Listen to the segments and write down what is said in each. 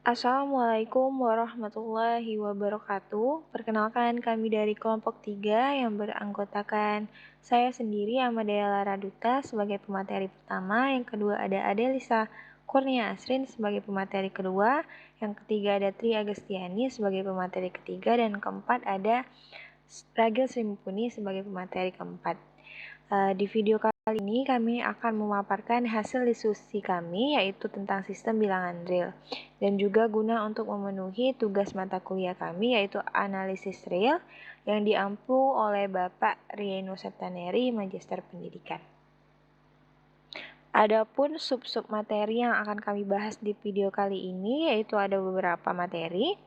Assalamualaikum warahmatullahi wabarakatuh. Perkenalkan, kami dari kelompok 3 yang beranggotakan saya sendiri, Amadea Lara Duta, sebagai pemateri pertama. Yang kedua ada Adelisa Kurnia Asrin sebagai pemateri kedua. Yang ketiga ada Tri Agestiani sebagai pemateri ketiga. Dan keempat ada Ragil Sri Mumpuni sebagai pemateri keempat. Di video kali ini kami akan memaparkan hasil diskusi kami, yaitu tentang sistem bilangan real, dan juga guna untuk memenuhi tugas mata kuliah kami, yaitu analisis real, yang diampu oleh Bapak Rieno Septaneri, Magister Pendidikan. Adapun sub-sub materi yang akan kami bahas di video kali ini, yaitu ada beberapa materi.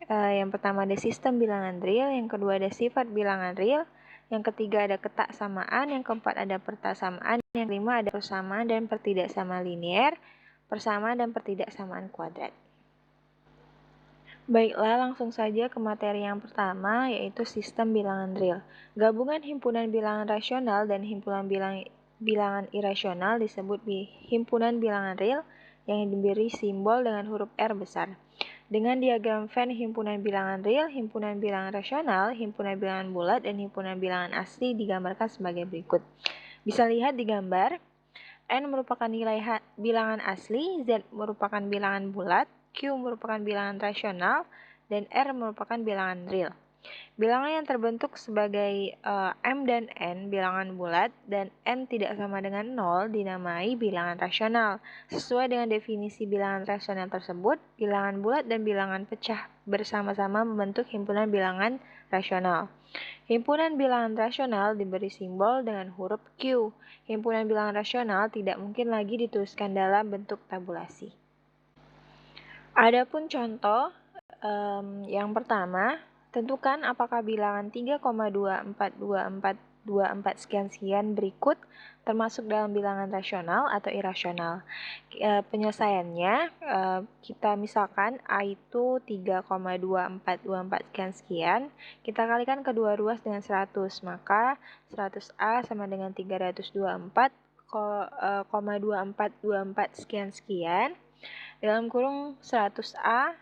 Yang pertama ada sistem bilangan real, yang kedua ada sifat bilangan real, yang ketiga ada ketaksamaan, yang keempat ada pertasamaan, yang kelima ada persamaan dan pertidaksamaan linear, persamaan dan pertidaksamaan kuadrat. Baiklah, langsung saja ke materi yang pertama, yaitu sistem bilangan real. Gabungan himpunan bilangan rasional dan himpunan bilangan irasional disebut himpunan bilangan real yang diberi simbol dengan huruf R besar. Dengan diagram Venn himpunan bilangan real, himpunan bilangan rasional, himpunan bilangan bulat, dan himpunan bilangan asli digambarkan sebagai berikut. Bisa lihat di gambar, N merupakan nilai bilangan asli, Z merupakan bilangan bulat, Q merupakan bilangan rasional, dan R merupakan bilangan real. Bilangan yang terbentuk sebagai M dan N bilangan bulat dan N tidak sama dengan 0 dinamai bilangan rasional. Sesuai dengan definisi bilangan rasional tersebut, bilangan bulat dan bilangan pecah bersama-sama membentuk himpunan bilangan rasional. Himpunan bilangan rasional diberi simbol dengan huruf Q. Himpunan bilangan rasional tidak mungkin lagi dituliskan dalam bentuk tabulasi. Adapun contoh yang pertama, tentukan apakah bilangan 3,242424 sekian-sekian berikut termasuk dalam bilangan rasional atau irasional. Penyelesaiannya, kita misalkan A itu 3,2424 sekian-sekian, kita kalikan kedua ruas dengan 100, maka 100A sama dengan 324,2424 sekian-sekian, dalam kurung 100A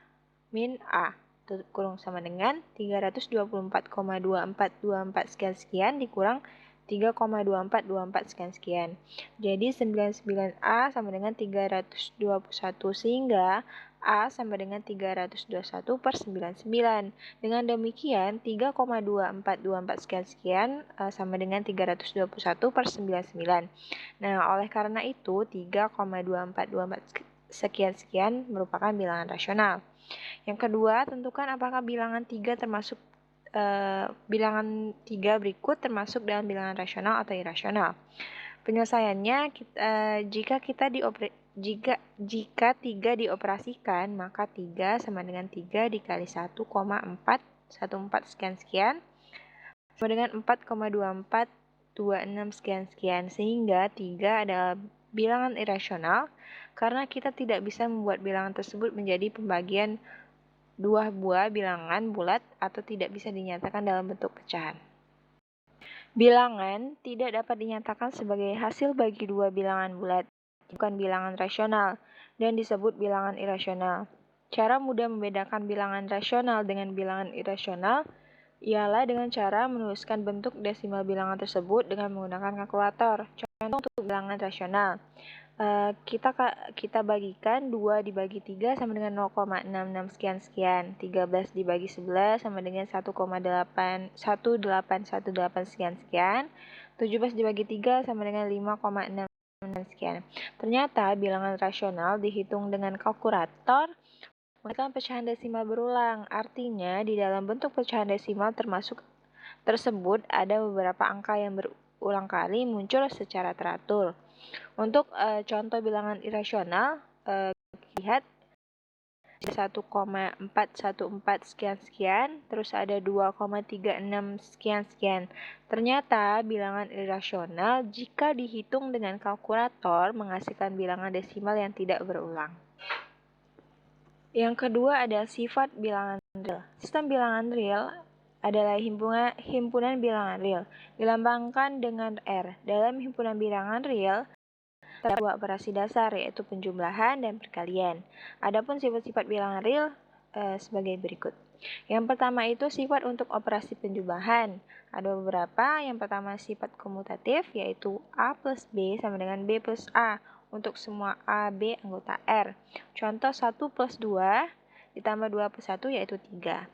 min A, tutup kurung sama dengan 324,2424 sekian-sekian dikurang 3,2424 sekian-sekian. Jadi 99A sama dengan 321, sehingga A sama dengan 321 per 99. Dengan demikian 3,2424 sekian-sekian sama dengan 321 per 99. Nah, oleh karena itu 3,2424 sekian-sekian merupakan bilangan rasional. Yang kedua, tentukan apakah bilangan 3 termasuk bilangan 3 berikut termasuk dalam bilangan rasional atau irasional. Penyelesaiannya, jika 3 dioperasikan, maka 3 sama dengan 3 dikali 1,414 sekian-sekian sama dengan 4,2426 sekian-sekian, sehingga 3 adalah bilangan irasional karena kita tidak bisa membuat bilangan tersebut menjadi pembagian dua buah bilangan bulat atau tidak bisa dinyatakan dalam bentuk pecahan. Bilangan tidak dapat dinyatakan sebagai hasil bagi dua bilangan bulat, bukan bilangan rasional, dan disebut bilangan irasional. Cara mudah membedakan bilangan rasional dengan bilangan irasional ialah dengan cara menuliskan bentuk desimal bilangan tersebut dengan menggunakan kalkulator. Contoh untuk bilangan rasional. Kita bagikan 2 dibagi 3 sama dengan 0,66 sekian-sekian. 13 dibagi 11 sama dengan 1,1818 sekian-sekian. 17 dibagi 3 sama dengan 5,6 sekian. Ternyata bilangan rasional dihitung dengan kalkulator menggunakan pecahan desimal berulang. Artinya di dalam bentuk pecahan desimal tersebut ada beberapa angka yang berulang kali muncul secara teratur. Untuk contoh bilangan irasional, lihat 1,414 sekian-sekian, terus ada 2,36 sekian-sekian. Ternyata bilangan irasional jika dihitung dengan kalkulator menghasilkan bilangan desimal yang tidak berulang. Yang kedua ada sifat bilangan real. Sistem bilangan real adalah himpunan bilangan real, dilambangkan dengan R. Dalam himpunan bilangan real, terdapat dua operasi dasar, yaitu penjumlahan dan perkalian. Adapun sifat-sifat bilangan real sebagai berikut. Yang pertama itu sifat untuk operasi penjumlahan. Ada beberapa. Yang pertama sifat komutatif, yaitu A plus B sama dengan B plus A untuk semua A, B anggota R. Contoh 1 plus 2 ditambah 2 plus 1 yaitu 3.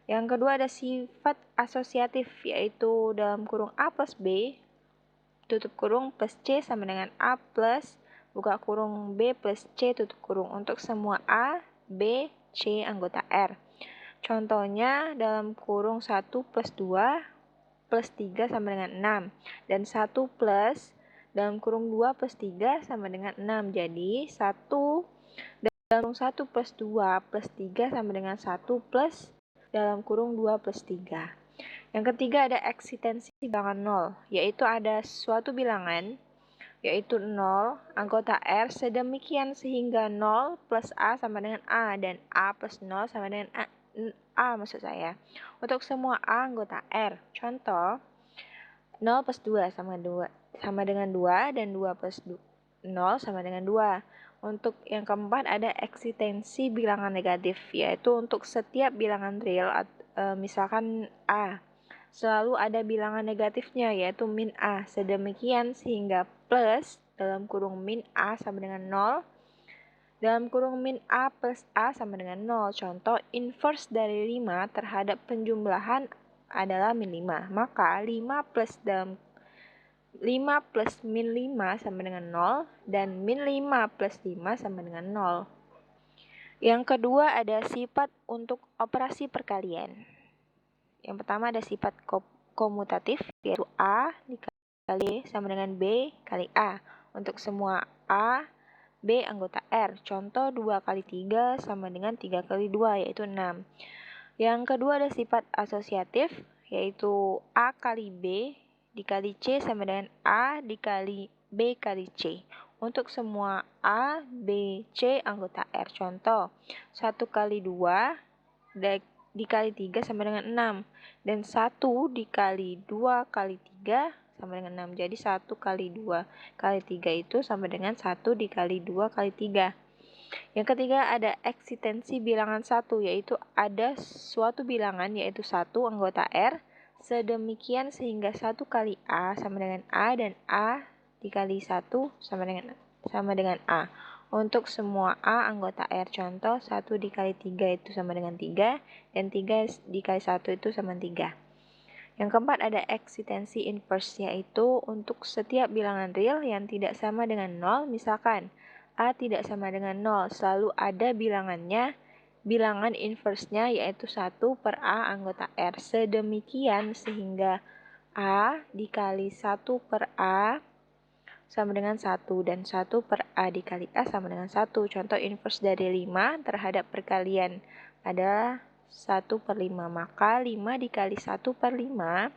Yang kedua ada sifat asosiatif, yaitu dalam kurung A plus B, tutup kurung plus C sama dengan A plus buka kurung B plus C tutup kurung untuk semua A, B, C anggota R. Contohnya dalam kurung 1 plus 2 plus 3 sama dengan 6. Dan 1 plus dalam kurung 2 plus 3 sama dengan 6. Jadi 1 dalam kurung 1 plus 2 plus 3 sama dengan 1 plus dalam kurung 2 plus 3. Yang ketiga ada eksistensi bilangan 0, yaitu ada suatu bilangan, yaitu 0, anggota R, sedemikian sehingga 0 plus A sama dengan A, dan A plus 0 sama dengan A maksud saya. Untuk semua A anggota R. Contoh, 0 plus 2 sama dengan 2, dan 2 plus 0 sama dengan 2. Untuk yang keempat ada eksistensi bilangan negatif, yaitu untuk setiap bilangan real, misalkan A, selalu ada bilangan negatifnya, yaitu min A, sedemikian sehingga plus dalam kurung min A sama dengan 0, dalam kurung min A plus A sama dengan 0. Contoh, inverse dari 5 terhadap penjumlahan adalah min 5. Maka 5 plus min 5 sama dengan 0, dan min 5 plus 5 sama dengan 0. Yang kedua ada sifat untuk operasi perkalian. Yang pertama ada sifat komutatif, yaitu A dikali sama dengan B kali A untuk semua A, B anggota R. Contoh 2 kali 3 sama dengan 3 kali 2 yaitu 6. Yang kedua ada sifat asosiatif, yaitu A kali B dikali C sama dengan A dikali B kali C untuk semua A, B, C anggota R. Contoh 1 kali 2 dikali 3 sama dengan 6, dan 1 dikali 2 kali 3 sama dengan 6. Jadi 1 kali 2 kali 3 itu sama dengan 1 dikali 2 kali 3. Yang ketiga ada eksistensi bilangan 1, yaitu ada suatu bilangan, yaitu 1 anggota R, sedemikian sehingga 1 kali A sama dengan A, dan A dikali 1 sama dengan A untuk semua A anggota R. Contoh 1 dikali 3 itu sama dengan 3, dan 3 dikali 1 itu sama 3. Yang keempat ada eksistensi inverse, yaitu untuk setiap bilangan real yang tidak sama dengan 0, misalkan A tidak sama dengan 0, selalu ada bilangan inverse-nya, yaitu 1 per A anggota R. Sedemikian sehingga A dikali 1 per A sama dengan 1, dan 1 per A dikali A sama dengan 1. Contoh inverse dari 5 terhadap perkalian adalah 1 per 5. Maka 5 dikali 1 per 5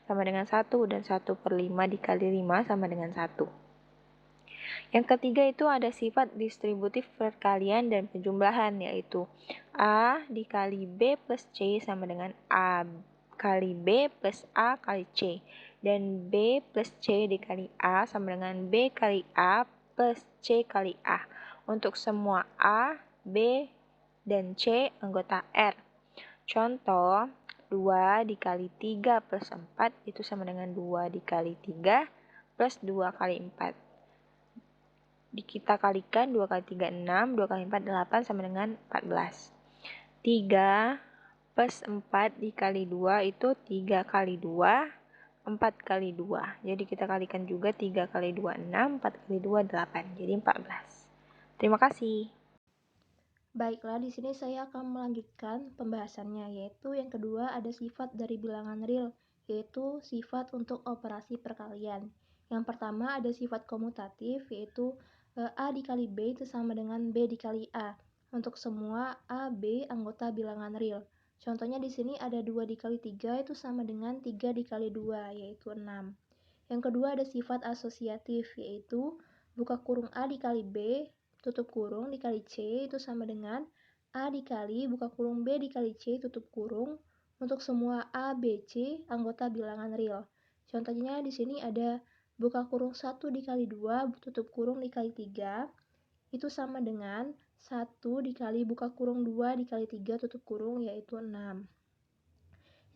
sama dengan 1, dan 1 per 5 dikali 5 sama dengan 1. Yang ketiga itu ada sifat distributif perkalian dan penjumlahan, yaitu A dikali B plus C sama dengan A kali B plus A kali C, dan B plus C dikali A sama dengan B kali A plus C kali A untuk semua A, B, dan C anggota R. Contoh 2 dikali 3 plus 4 itu sama dengan 2 dikali 3 plus 2 kali 4. Kita kalikan 2 kali 3 6, 2 kali 4 8 sama dengan 14. 3 plus 4 dikali 2 itu 3 kali 2, 4 kali 2. Jadi kita kalikan juga 3 kali 2 6, 4 kali 2 8. Jadi 14. Terima kasih. Baiklah, di sini saya akan melanjutkan pembahasannya, yaitu yang kedua ada sifat dari bilangan real, yaitu sifat untuk operasi perkalian. Yang pertama ada sifat komutatif, yaitu A dikali B itu sama dengan B dikali A untuk semua A, B anggota bilangan real. Contohnya di sini ada 2 dikali 3 itu sama dengan 3 dikali 2, yaitu 6. Yang kedua ada sifat asosiatif, yaitu buka kurung A dikali B tutup kurung dikali C itu sama dengan A dikali buka kurung B dikali C tutup kurung untuk semua A, B, C anggota bilangan real. Contohnya di sini ada buka kurung 1 dikali 2 tutup kurung dikali 3 itu sama dengan 1 dikali buka kurung 2 dikali 3 tutup kurung, yaitu 6.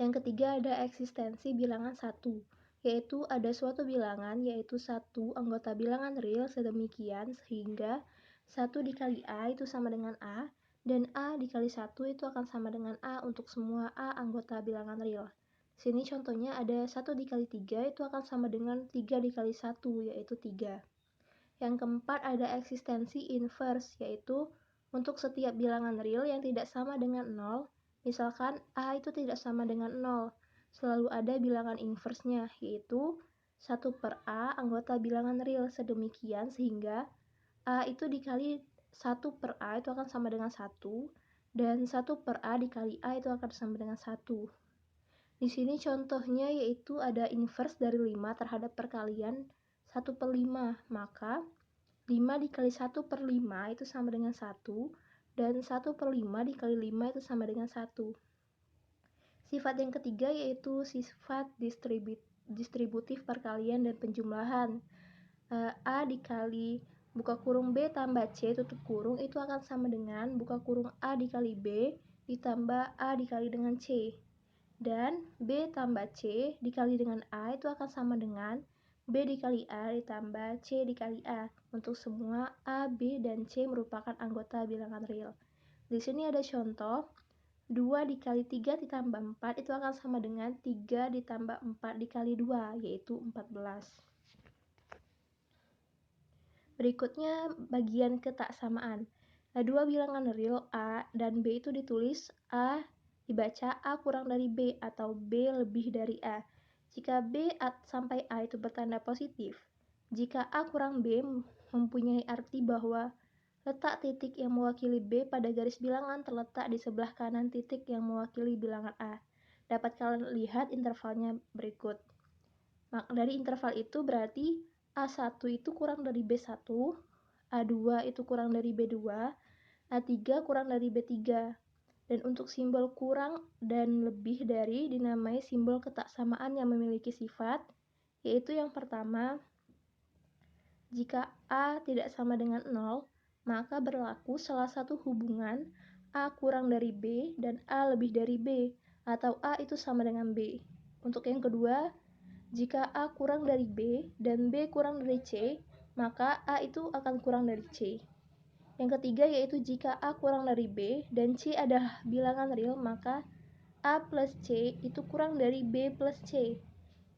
Yang ketiga ada eksistensi bilangan 1, yaitu ada suatu bilangan yaitu 1 anggota bilangan real sedemikian sehingga 1 dikali A itu sama dengan A, dan A dikali 1 itu akan sama dengan A untuk semua A anggota bilangan real. Sini contohnya ada 1 dikali 3 itu akan sama dengan 3 dikali 1, yaitu 3. Yang keempat ada eksistensi inverse, yaitu untuk setiap bilangan real yang tidak sama dengan 0, misalkan A itu tidak sama dengan 0, selalu ada bilangan inverse-nya, yaitu 1 per A anggota bilangan real sedemikian sehingga A itu dikali 1 per A itu akan sama dengan 1, dan 1 per A dikali A itu akan sama dengan 1. Di sini contohnya yaitu ada inverse dari 5 terhadap perkalian 1 per 5, maka 5 dikali 1 per 5 itu sama dengan 1, dan 1 per 5 dikali 5 itu sama dengan 1. Sifat yang ketiga yaitu sifat distributif perkalian dan penjumlahan. A dikali buka kurung B tambah C tutup kurung itu akan sama dengan buka kurung A dikali B ditambah A dikali dengan C. Dan B tambah C dikali dengan A itu akan sama dengan B dikali A ditambah C dikali A untuk semua A, B, dan C merupakan anggota bilangan real. Di sini ada contoh 2 dikali 3 ditambah 4 itu akan sama dengan 3 ditambah 4 dikali 2 yaitu 14. Berikutnya bagian ketaksamaan. Dua bilangan real A dan B itu ditulis A dibaca A kurang dari B atau B lebih dari A. Jika B sampai A itu bertanda positif, jika A kurang B mempunyai arti bahwa letak titik yang mewakili B pada garis bilangan terletak di sebelah kanan titik yang mewakili bilangan A. Dapat kalian lihat intervalnya berikut. Dari interval itu berarti A1 itu kurang dari B1, A2 itu kurang dari B2, A3 kurang dari B3. Dan untuk simbol kurang dan lebih dari dinamai simbol ketaksamaan yang memiliki sifat, yaitu yang pertama, jika A tidak sama dengan 0, maka berlaku salah satu hubungan A kurang dari B dan A lebih dari B, atau A itu sama dengan B. Untuk yang kedua, jika A kurang dari B dan B kurang dari C, maka A itu akan kurang dari C. Yang ketiga yaitu jika A kurang dari B dan C adalah bilangan real, maka A plus C itu kurang dari B plus C.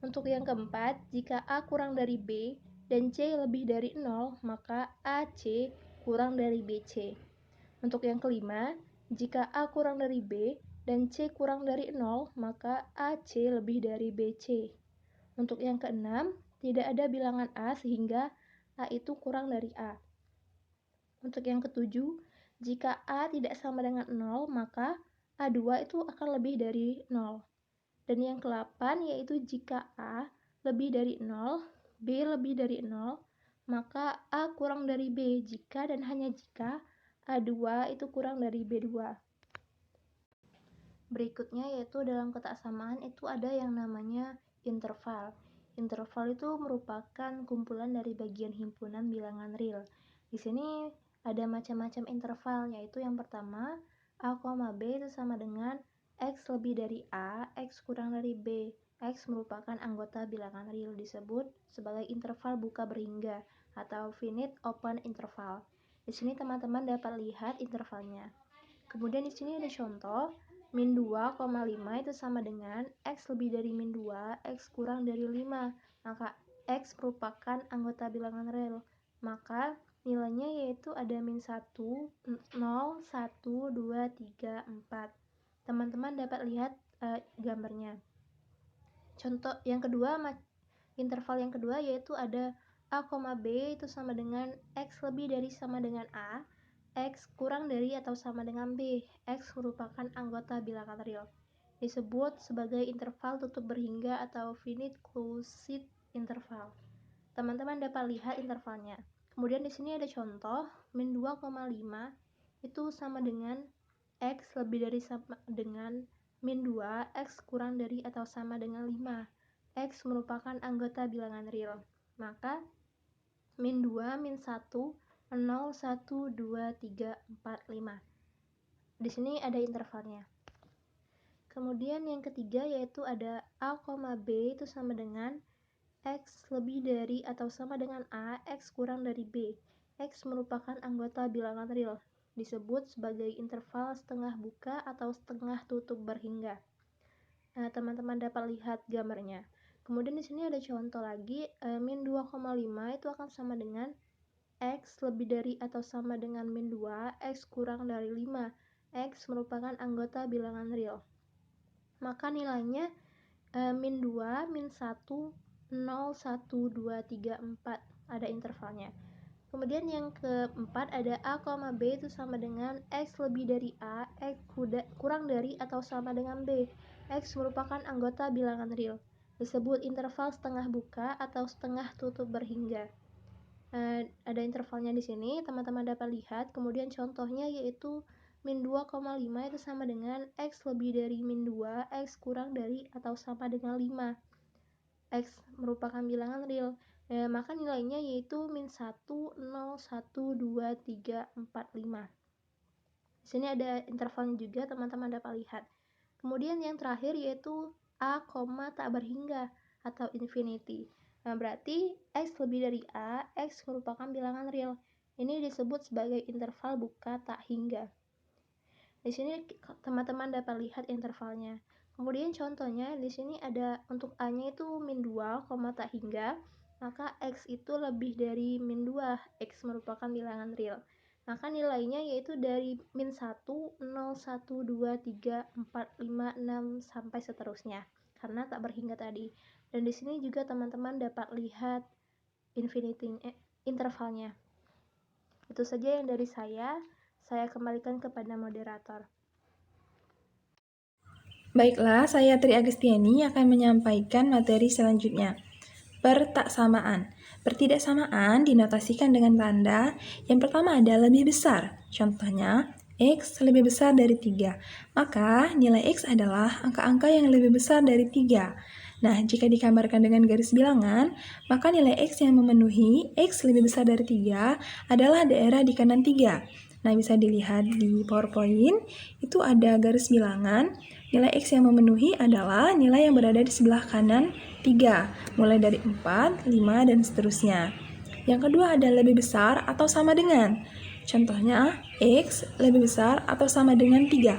Untuk yang keempat, jika A kurang dari B dan C lebih dari 0, maka AC kurang dari BC. Untuk yang kelima, jika A kurang dari B dan C kurang dari 0, maka AC lebih dari BC. Untuk yang keenam, tidak ada bilangan A sehingga A itu kurang dari A. Untuk yang ketujuh, jika A tidak sama dengan 0, maka A2 itu akan lebih dari 0. Dan yang ke-8 yaitu jika A lebih dari 0, B lebih dari 0, maka A kurang dari B jika dan hanya jika A2 itu kurang dari B2. Berikutnya yaitu dalam ketaksamaan itu ada yang namanya interval. Interval itu merupakan kumpulan dari bagian himpunan bilangan real. Di sini ada macam-macam interval, yaitu yang pertama A, B itu sama dengan X lebih dari A, X kurang dari B. X merupakan anggota bilangan real disebut sebagai interval buka berhingga atau finite open interval. Di sini teman-teman dapat lihat intervalnya. Kemudian di sini ada contoh min 2,5 itu sama dengan X lebih dari min 2, X kurang dari 5. Maka X merupakan anggota bilangan real. Maka nilainya yaitu ada min 1, 0, 1, 2, 3, 4. Teman-teman dapat lihat gambarnya. Contoh yang kedua, interval yang kedua yaitu ada A, B itu sama dengan X lebih dari sama dengan A, X kurang dari atau sama dengan B. X merupakan anggota bilangan real. Disebut sebagai interval tutup berhingga atau finite closed interval. Teman-teman dapat lihat intervalnya. Kemudian di sini ada contoh min 2,5 itu sama dengan X lebih dari sama dengan min 2, X kurang dari atau sama dengan 5. X merupakan anggota bilangan real. Maka min 2, min 1, 0, 1, 2, 3, 4, 5. Di sini ada intervalnya. Kemudian yang ketiga yaitu ada A, B itu sama dengan X lebih dari atau sama dengan A, X kurang dari B. X merupakan anggota bilangan real, disebut sebagai interval setengah buka atau setengah tutup berhingga. Nah, teman-teman dapat lihat gambarnya. Kemudian di sini ada contoh lagi, min 2,5 itu akan sama dengan X lebih dari atau sama dengan min 2, X kurang dari 5. X merupakan anggota bilangan real. Maka nilainya min 2, min 1, 0, 1, 2, 3, 4. Ada intervalnya. Kemudian yang keempat ada A, B itu sama dengan X lebih dari A, X kurang dari atau sama dengan B. X merupakan anggota bilangan real. Disebut interval setengah buka atau setengah tutup berhingga. Ada intervalnya di sini, teman-teman dapat lihat. Kemudian contohnya yaitu min 2,5 itu sama dengan X lebih dari min 2, X kurang dari atau sama dengan 5. X merupakan bilangan real. Maka nilainya yaitu min 1, 0, 1, 2, 3, 4, 5. Di sini ada intervalnya juga, teman-teman dapat lihat. Kemudian yang terakhir yaitu A, tak berhingga atau infinity. Nah, berarti X lebih dari A, X merupakan bilangan real. Ini disebut sebagai interval buka tak hingga. Di sini teman-teman dapat lihat intervalnya. Kemudian contohnya di sini ada untuk A-nya itu min 2, tak hingga, maka X itu lebih dari min 2, X merupakan bilangan real. Maka nilainya yaitu dari min 1, 0, 1, 2, 3, 4, 5, 6, sampai seterusnya. Karena tak berhingga tadi. Dan di sini juga teman-teman dapat lihat intervalnya. Itu saja yang dari saya. Saya kembalikan kepada moderator. Baiklah, saya Tri Agustiani akan menyampaikan materi selanjutnya. Pertaksamaan. Pertidaksamaan dinotasikan dengan tanda yang pertama ada lebih besar. Contohnya, X lebih besar dari 3. Maka nilai X adalah angka-angka yang lebih besar dari 3. Nah, jika digambarkan dengan garis bilangan, maka nilai X yang memenuhi X lebih besar dari 3 adalah daerah di kanan 3. Nah, bisa dilihat di PowerPoint, itu ada garis bilangan. Nilai X yang memenuhi adalah nilai yang berada di sebelah kanan 3, mulai dari 4, 5, dan seterusnya. Yang kedua ada lebih besar atau sama dengan. Contohnya, X lebih besar atau sama dengan 3.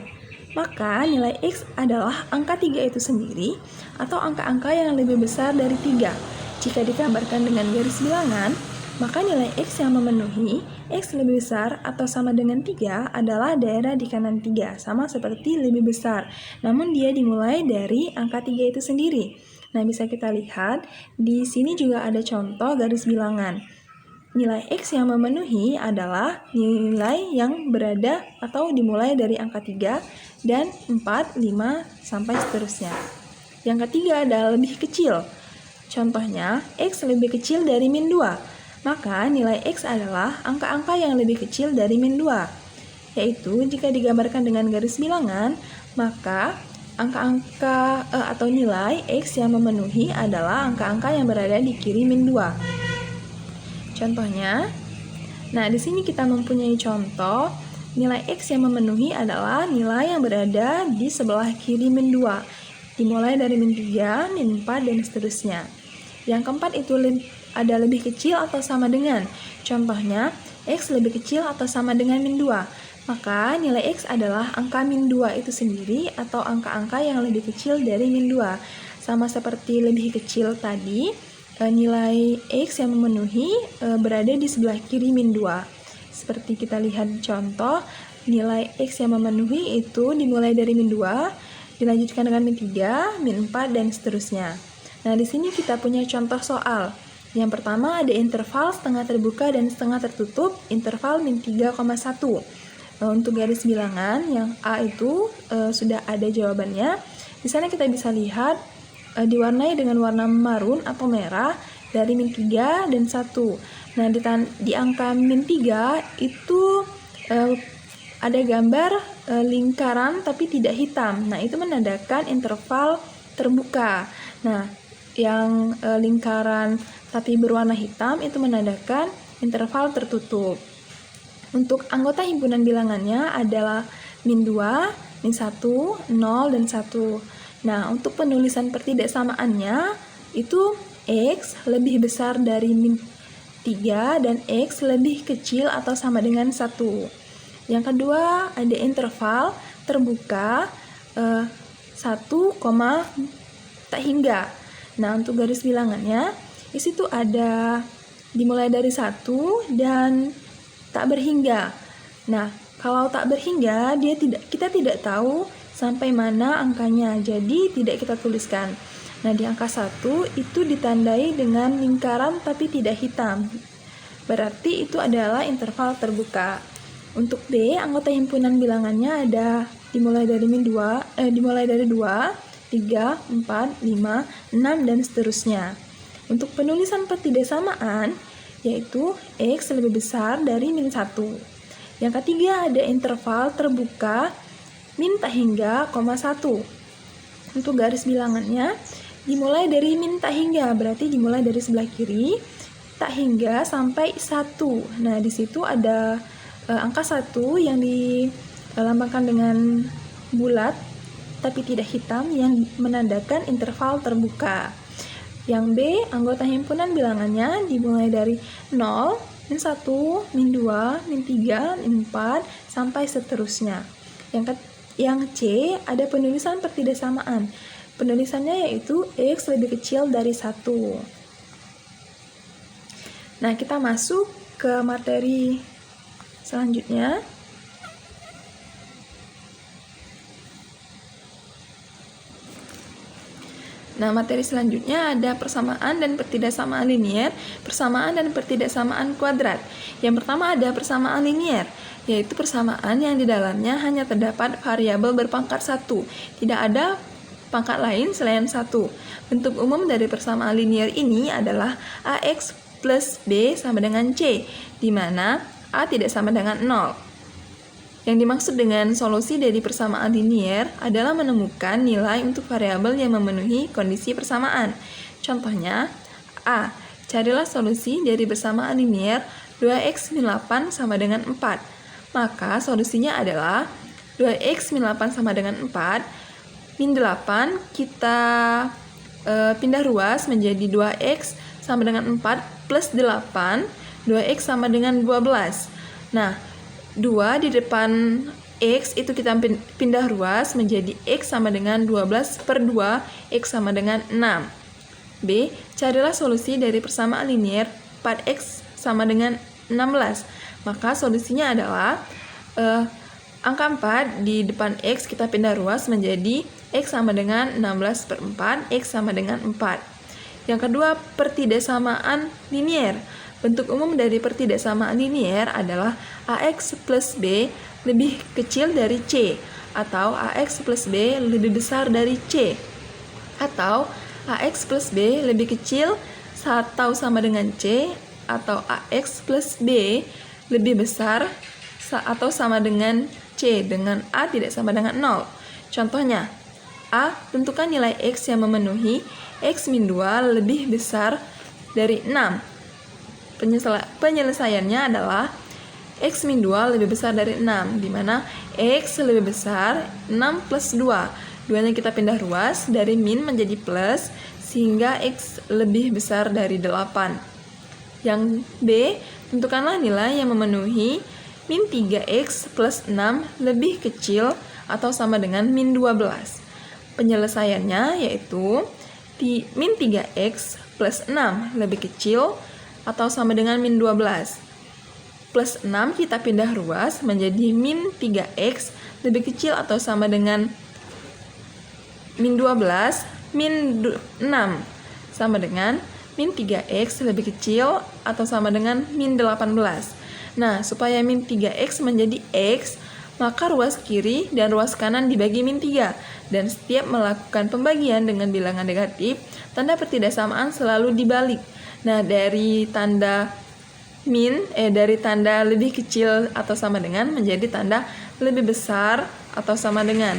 Maka nilai X adalah angka 3 itu sendiri atau angka-angka yang lebih besar dari 3. Jika digambarkan dengan garis bilangan, maka nilai X yang memenuhi X lebih besar atau sama dengan 3 adalah daerah di kanan 3, sama seperti lebih besar. Namun dia dimulai dari angka 3 itu sendiri. Nah, bisa kita lihat, di sini juga ada contoh garis bilangan. Nilai X yang memenuhi adalah nilai yang berada atau dimulai dari angka 3 dan 4, 5, sampai seterusnya. Yang ketiga adalah lebih kecil. Contohnya, X lebih kecil dari min 2. Maka nilai X adalah angka-angka yang lebih kecil dari min 2. Yaitu jika digambarkan dengan garis bilangan, maka angka-angka atau nilai X yang memenuhi adalah angka-angka yang berada di kiri min 2. Contohnya, nah di sini kita mempunyai contoh nilai X yang memenuhi adalah nilai yang berada di sebelah kiri min 2, dimulai dari min 3, min 4, dan seterusnya. Yang keempat itu ada lebih kecil atau sama dengan. Contohnya, X lebih kecil atau sama dengan min 2. Maka nilai X adalah angka min 2 itu sendiri atau angka-angka yang lebih kecil dari min 2. Sama seperti lebih kecil tadi, nilai X yang memenuhi berada di sebelah kiri min 2. Seperti kita lihat contoh, nilai X yang memenuhi itu dimulai dari min 2, dilanjutkan dengan min 3, min 4, dan seterusnya. Nah, di sini kita punya contoh soal. Yang pertama ada interval setengah terbuka dan setengah tertutup, interval min 3,1. Untuk garis bilangan yang A itu sudah ada jawabannya. Di sana kita bisa lihat diwarnai dengan warna marun atau merah dari min 3 dan 1. Nah, di angka min 3 itu ada gambar lingkaran tapi tidak hitam. Nah, itu menandakan interval terbuka. Nah, yang lingkaran tapi berwarna hitam itu menandakan interval tertutup. Untuk anggota himpunan bilangannya adalah min 2, min 1, 0, dan 1. Nah, untuk penulisan pertidaksamaannya itu X lebih besar dari min 3 dan X lebih kecil atau sama dengan 1. Yang kedua ada interval terbuka 1, tak hingga. Nah, untuk garis bilangannya di situ ada dimulai dari 1 dan tak berhingga. Nah, kalau tak berhingga kita tidak tahu sampai mana angkanya, jadi tidak kita tuliskan. Nah, di angka 1 itu ditandai dengan lingkaran tapi tidak hitam. Berarti itu adalah interval terbuka. Untuk B, anggota himpunan bilangannya ada dimulai dari 2, 3, 4, 5, 6, dan seterusnya. Untuk penulisan pertidaksamaan, yaitu X lebih besar dari min 1. Yang ketiga ada interval terbuka min tak hingga, 1. Untuk garis bilangannya, dimulai dari min tak hingga, berarti dimulai dari sebelah kiri, tak hingga sampai 1. Nah, di situ ada angka 1 yang dilambangkan dengan bulat tapi tidak hitam yang menandakan interval terbuka. Yang B, anggota himpunan bilangannya dimulai dari 0, min 1, min 2, min 3, min 4, sampai seterusnya. Yang C, ada penulisan pertidaksamaan. Penulisannya yaitu X lebih kecil dari 1. Nah, kita masuk ke materi selanjutnya. Nah, materi selanjutnya ada persamaan dan pertidaksamaan linier, persamaan dan pertidaksamaan kuadrat. Yang pertama ada persamaan linier, yaitu persamaan yang di dalamnya hanya terdapat variabel berpangkat 1, tidak ada pangkat lain selain 1. Bentuk umum dari persamaan linier ini adalah AX plus B sama dengan C, di mana A tidak sama dengan 0. Yang dimaksud dengan solusi dari persamaan linier adalah menemukan nilai untuk variabel yang memenuhi kondisi persamaan. Contohnya, A. Carilah solusi dari persamaan linier 2x min 8 sama dengan 4. Maka solusinya adalah 2x min 8 sama dengan 4. Min 8 kita pindah ruas menjadi 2x sama dengan 4 plus 8. 2x sama dengan 12. Nah, 2 di depan X itu kita pindah ruas menjadi X sama dengan 12 per 2, X sama dengan 6. B. Carilah solusi dari persamaan linier 4X sama dengan 16. Maka solusinya adalah angka 4 di depan X kita pindah ruas menjadi X sama dengan 16 per 4, X sama dengan 4. Yang kedua, pertidaksamaan linier. Bentuk umum dari pertidaksamaan linier adalah AX plus B lebih kecil dari C, atau AX plus B lebih besar dari C, atau AX plus B lebih kecil atau sama dengan C, atau AX plus B lebih besar atau sama dengan C dengan A tidak sama dengan 0. Contohnya, A, tentukan nilai X yang memenuhi X min 2 lebih besar dari 6. Penyelesaiannya adalah X min 2 lebih besar dari 6, di mana X lebih besar 6 plus 2. Duanya kita pindah ruas dari min menjadi plus, sehingga X lebih besar dari 8. Yang B, tentukanlah nilai yang memenuhi min 3X plus 6 lebih kecil atau sama dengan min 12. Penyelesaiannya yaitu min 3X plus 6 lebih kecil atau sama dengan min 12. Plus 6 kita pindah ruas menjadi min 3X lebih kecil atau sama dengan min 12. Min 6 sama dengan min 3X lebih kecil atau sama dengan min 18. Nah, supaya min 3X menjadi X, maka ruas kiri dan ruas kanan dibagi min 3. Dan setiap melakukan pembagian dengan bilangan negatif, tanda pertidaksamaan selalu dibalik. Nah, dari tanda dari tanda lebih kecil atau sama dengan menjadi tanda lebih besar atau sama dengan.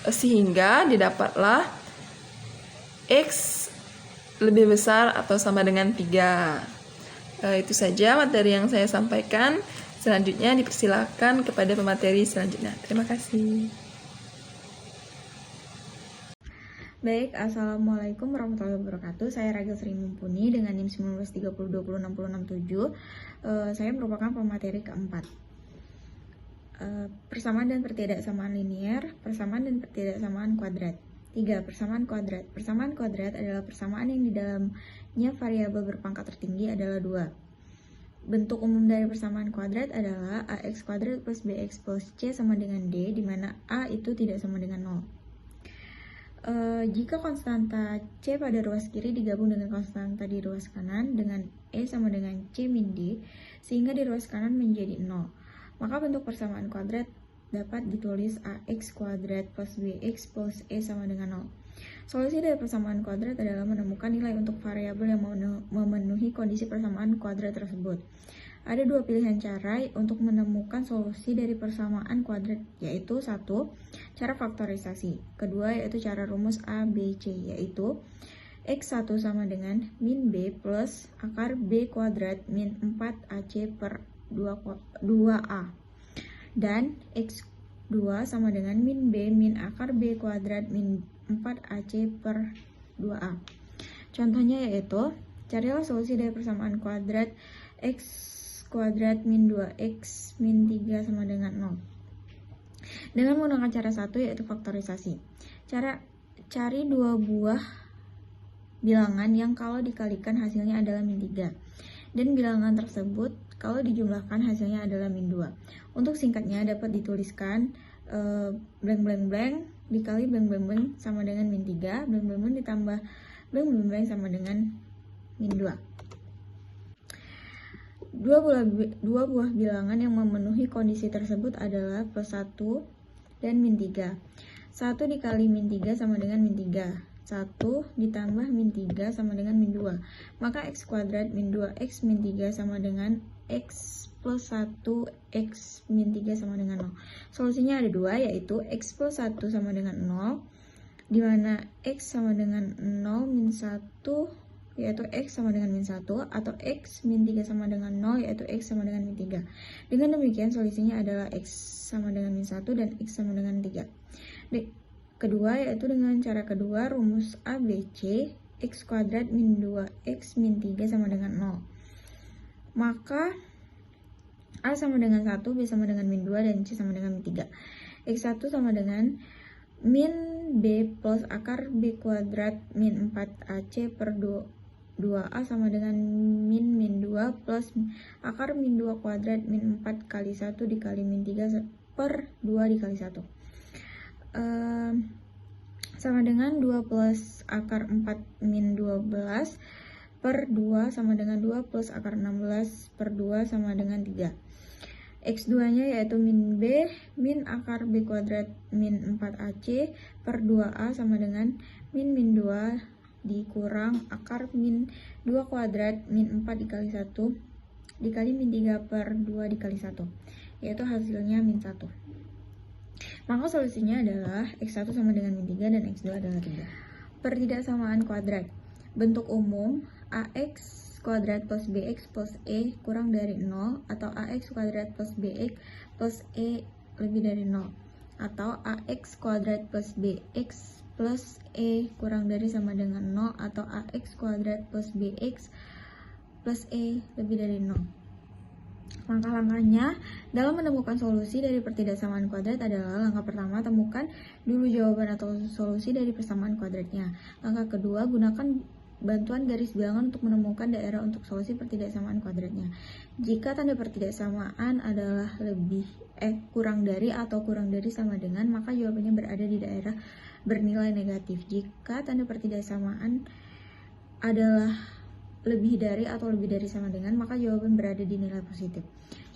Sehingga didapatlah X lebih besar atau sama dengan 3. Itu saja materi yang saya sampaikan. Selanjutnya dipersilakan kepada pemateri selanjutnya. Terima kasih. Baik, Assalamualaikum warahmatullahi wabarakatuh. Saya Ragil Sri Mumpuni dengan NIM 1930206067. Saya merupakan pemateri keempat. Persamaan dan pertidaksamaan linier, persamaan dan pertidaksamaan kuadrat. 3. Persamaan kuadrat. Persamaan kuadrat adalah persamaan yang di dalamnya variabel berpangkat tertinggi adalah 2. Bentuk umum dari persamaan kuadrat adalah ax kuadrat plus bx plus c sama dengan d, di mana a itu tidak sama dengan 0. Jika konstanta C pada ruas kiri digabung dengan konstanta di ruas kanan dengan E sama dengan C min D, sehingga di ruas kanan menjadi 0, maka bentuk persamaan kuadrat dapat ditulis AX kuadrat plus BX plus E sama dengan 0. Solusi dari persamaan kuadrat adalah menemukan nilai untuk variabel yang memenuhi kondisi persamaan kuadrat tersebut. Ada 2 pilihan cara untuk menemukan solusi dari persamaan kuadrat, yaitu 1. Cara faktorisasi. Kedua, yaitu cara rumus A, B, C, yaitu X1 sama dengan min B plus akar B kuadrat min 4AC per 2A. Dan X2 sama dengan min B min akar B kuadrat min 4AC per 2A. Contohnya yaitu, carilah solusi dari persamaan kuadrat X kuadrat min 2x min 3 sama dengan 0 dengan menggunakan cara 1, yaitu faktorisasi. Cari 2 buah bilangan yang kalau dikalikan hasilnya adalah min 3 dan bilangan tersebut kalau dijumlahkan hasilnya adalah min 2. Untuk singkatnya dapat dituliskan blank blank blank dikali blank blank blank sama dengan min 3, blank blank blank ditambah blank blank blank sama dengan min 2. Dua buah bilangan yang memenuhi kondisi tersebut adalah plus 1 dan min 3. 1 dikali min 3 sama dengan min 3. 1 ditambah min 3 sama dengan min 2. Maka x kuadrat min 2x min 3 sama dengan x plus 1 x min 3 sama dengan 0. Solusinya ada 2, yaitu x plus 1 sama dengan 0, di mana x sama dengan 0 min 1, yaitu x sama dengan min 1, atau x min 3 sama dengan 0, yaitu x sama dengan min 3. Dengan demikian solusinya adalah x sama dengan min 1 dan x sama dengan 3. Kedua, yaitu dengan cara kedua, rumus ABC, x kuadrat min 2x min 3 sama dengan 0. Maka A sama dengan 1, B sama dengan min 2, dan C sama dengan min 3. X1 sama dengan min B plus akar B kuadrat min 4AC per 2A sama dengan min 2 plus akar min 2 kuadrat min 4 kali 1 dikali min 3 per 2 dikali 1. Sama dengan 2 plus akar 4 min 12 per 2 sama dengan 2 plus akar 16 per 2 sama dengan 3. X2 nya yaitu min B min akar B kuadrat min 4AC per 2A sama dengan min 2 dikurang akar min 2 kuadrat min 4 dikali 1 dikali min 3 per 2 dikali 1, yaitu hasilnya min 1. Maka solusinya adalah x1 sama dengan min 3 dan x2 adalah 3. Pertidaksamaan kuadrat. Bentuk umum ax kuadrat plus bx plus e kurang dari 0, atau ax kuadrat plus bx plus e lebih dari 0, atau ax kuadrat plus bx plus E kurang dari sama dengan 0, atau AX kuadrat plus BX plus E lebih dari 0. Langkah-langkahnya dalam menemukan solusi dari pertidaksamaan kuadrat adalah: langkah pertama, temukan dulu jawaban atau solusi dari persamaan kuadratnya. Langkah kedua, gunakan bantuan garis bilangan untuk menemukan daerah untuk solusi pertidaksamaan kuadratnya. Jika tanda pertidaksamaan adalah kurang dari atau kurang dari sama dengan, maka jawabannya berada di daerah bernilai negatif. Jika tanda pertidaksamaan adalah lebih dari atau lebih dari sama dengan, maka jawaban berada di nilai positif.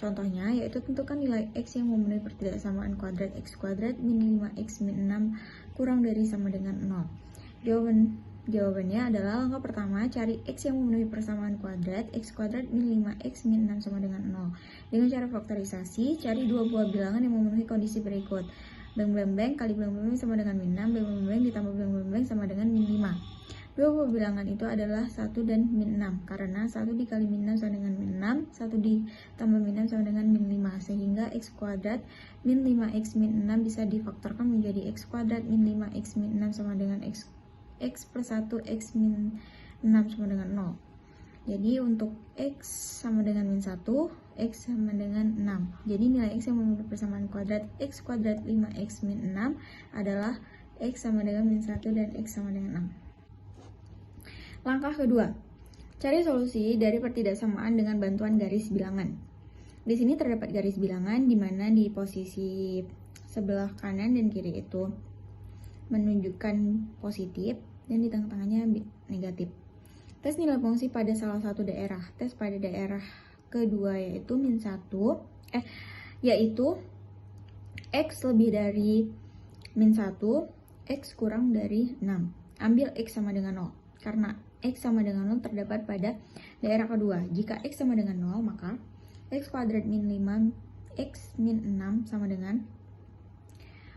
Contohnya yaitu tentukan nilai x yang memenuhi pertidaksamaan kuadrat x kuadrat min 5x min 6 kurang dari sama dengan 0. Jawabannya adalah langkah pertama, cari x yang memenuhi persamaan kuadrat x kuadrat min 5x min 6 sama dengan 0. Dengan cara faktorisasi, cari 2 buah bilangan yang memenuhi kondisi berikut. Blank blank blank kali blank blank blank sama dengan min 6, blank blank blank ditambah blank blank blank sama dengan min 5. Dua buah bilangan itu adalah 1 dan min 6, karena 1 dikali min 6 sama dengan min 6, 1 ditambah min 6 sama dengan min 5, sehingga x kuadrat min 5x min 6 bisa difaktorkan menjadi x kuadrat min 5x min 6 sama dengan x plus 1, x min 6 sama dengan 0. Jadi untuk x sama dengan min 1, x sama dengan 6. Jadi nilai x yang memiliki persamaan kuadrat x kuadrat 5x min 6 adalah x sama dengan min 1 dan x sama dengan 6. Langkah kedua, cari solusi dari pertidaksamaan dengan bantuan garis bilangan. Di sini terdapat garis bilangan di mana di posisi sebelah kanan dan kiri itu menunjukkan positif dan di tengah-tengahnya negatif. Tes nilai fungsi pada salah satu daerah. Tes pada daerah kedua yaitu min 1, yaitu x lebih dari min 1, x kurang dari 6. Ambil x sama dengan 0. Karena x sama dengan 0 terdapat pada daerah kedua. Jika x sama dengan 0, maka x kuadrat min 5, x min 6 sama dengan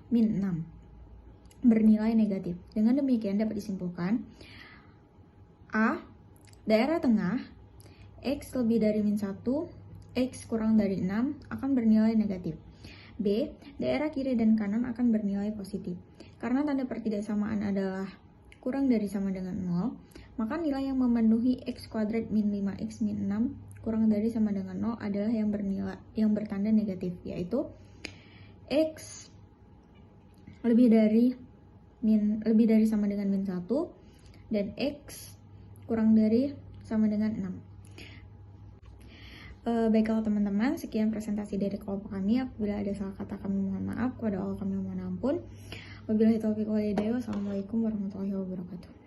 min 6. Bernilai negatif. Dengan demikian dapat disimpulkan A. Daerah tengah, x lebih dari min 1, x kurang dari 6 akan bernilai negatif. B. Daerah kiri dan kanan akan bernilai positif. Karena tanda pertidaksamaan adalah kurang dari sama dengan 0, maka nilai yang memenuhi x kuadrat min 5x min 6 kurang dari sama dengan 0 adalah yang bertanda negatif, yaitu x lebih dari sama dengan min 1 dan x kurang dari sama dengan 6. Baiklah teman-teman, sekian presentasi dari kelompok kami. Apabila ada salah kata kami mohon maaf, kepada Allah kami mohon ampun. Wabillahi taufiq wal hidayah. Wassalamualaikum warahmatullahi wabarakatuh.